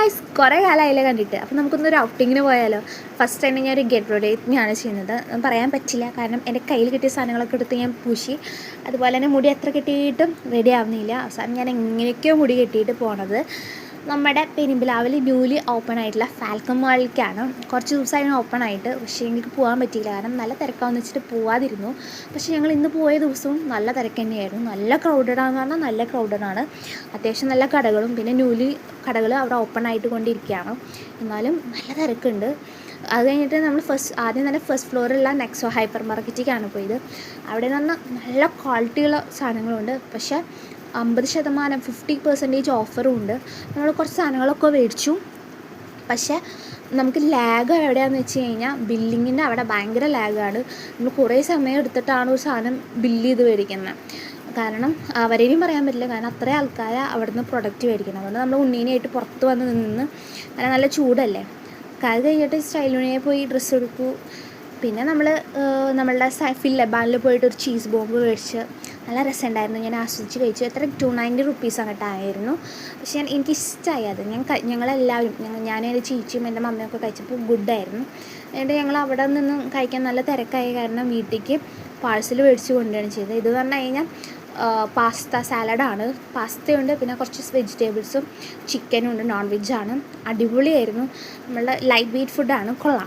Guys, കുറേ കാലമായില്ലേ കണ്ടിട്ട്. അപ്പോൾ നമുക്കൊന്നൊരു ഔട്ടിങ്ങിന് പോയാലോ? ഫസ്റ്റ് ടൈം ഞാൻ ഒരു ഗെറ്റ് റെഡിയാണ് ചെയ്യുന്നത്. പറയാൻ പറ്റില്ല, കാരണം എൻ്റെ കയ്യിൽ കിട്ടിയ സാധനങ്ങളൊക്കെ എടുത്ത് ഞാൻ പൂശി. അതുപോലെ തന്നെ മുടി എത്ര കെട്ടിയിട്ടും റെഡി ആവുന്നില്ല. അവസാനം ഞാൻ എങ്ങനെയൊക്കെയോ മുടി കെട്ടിയിട്ട് പോണത് നമ്മുടെ പെരുമ്പിലാവിൽ ന്യൂലി ഓപ്പൺ ആയിട്ടുള്ള ഫാൽക്കൺ മാളിലേക്കാണ്. കുറച്ച് ദിവസമായിരുന്നു ഓപ്പൺ ആയിട്ട്, പക്ഷേ എനിക്ക് പോകാൻ പറ്റിയില്ല, കാരണം നല്ല തിരക്കാമെന്ന് വെച്ചിട്ട് പോവാതിരുന്നു. പക്ഷേ ഞങ്ങൾ ഇന്ന് പോയ ദിവസവും നല്ല തിരക്ക് തന്നെയായിരുന്നു. നല്ല ക്രൗഡഡാണെന്ന് പറഞ്ഞാൽ നല്ല ക്രൗഡഡാണ്. അത്യാവശ്യം നല്ല കടകളും പിന്നെ ന്യൂലി കടകൾ അവിടെ ഓപ്പൺ ആയിട്ട് കൊണ്ടിരിക്കുകയാണ്. എന്നാലും നല്ല തിരക്കുണ്ട്. അത് കഴിഞ്ഞിട്ട് നമ്മൾ ആദ്യം തന്നെ ഫസ്റ്റ് ഫ്ലോറിലുള്ള നെക്സോ ഹൈപ്പർ മാർക്കറ്റിലേക്കാണ് പോയത്. അവിടെ നിന്ന് നല്ല ക്വാളിറ്റിയുള്ള സാധനങ്ങളുണ്ട്, പക്ഷേ 50% 50% ഓഫറും ഉണ്ട്. നമ്മൾ കുറച്ച് സാധനങ്ങളൊക്കെ മേടിച്ചു. പക്ഷേ നമുക്ക് ലാഗ് എവിടെയാണെന്ന് വെച്ച് കഴിഞ്ഞാൽ ബില്ലിങ്ങിൻ്റെ അവിടെ ഭയങ്കര ലാഗാണ്. നമ്മൾ കുറേ സമയം എടുത്തിട്ടാണ് ഒരു സാധനം ബില്ല് ചെയ്ത് മേടിക്കുന്നത്. കാരണം അവരെയും പറയാൻ പറ്റില്ല, കാരണം അത്രയും ആൾക്കാരെ അവിടെ നിന്ന് പ്രൊഡക്റ്റ് മേടിക്കണം. അതുകൊണ്ട് നമ്മൾ ഉണ്ണീനായിട്ട് പുറത്ത് വന്ന് നിന്ന്, കാരണം നല്ല ചൂടല്ലേ. അത് കഴിഞ്ഞിട്ട് സ്റ്റൈലുണിയെ പോയി ഡ്രസ്സ് എടുക്കൂ. പിന്നെ നമ്മളുടെ ഫില്ലബാനിൽ പോയിട്ട് ഒരു ചീസ് ബോംബ് മേടിച്ച് നല്ല രസമുണ്ടായിരുന്നു. ഞാൻ ആസ്വദിച്ച് കഴിച്ചു. എത്ര 290 റുപ്പീസ് അങ്ങോട്ട് ആയിരുന്നു. പക്ഷേ എനിക്കിഷ്ടമായി അത്. ഞങ്ങളെല്ലാവരും ഞാൻ എൻ്റെ ചേച്ചിയും എൻ്റെ മമ്മയൊക്കെ കഴിച്ചപ്പോൾ ഗുഡായിരുന്നു. എന്നിട്ട് ഞങ്ങൾ അവിടെ നിന്നും കഴിക്കാൻ നല്ല തിരക്കായ കാരണം വീട്ടിലേക്ക് പാഴ്സൽ മേടിച്ച് കൊണ്ടുവരികയാണ് ചെയ്തത്. ഇത് പറഞ്ഞു കഴിഞ്ഞാൽ പാസ്ത സാലഡാണ്. പാസ്തയുണ്ട്, പിന്നെ കുറച്ച് വെജിറ്റബിൾസും ചിക്കനും ഉണ്ട്, നോൺ വെജാണ്. അടിപൊളിയായിരുന്നു. നമ്മളുടെ ലൈറ്റ് വെയ്റ്റ് ഫുഡാണ്, കൊള്ളാം.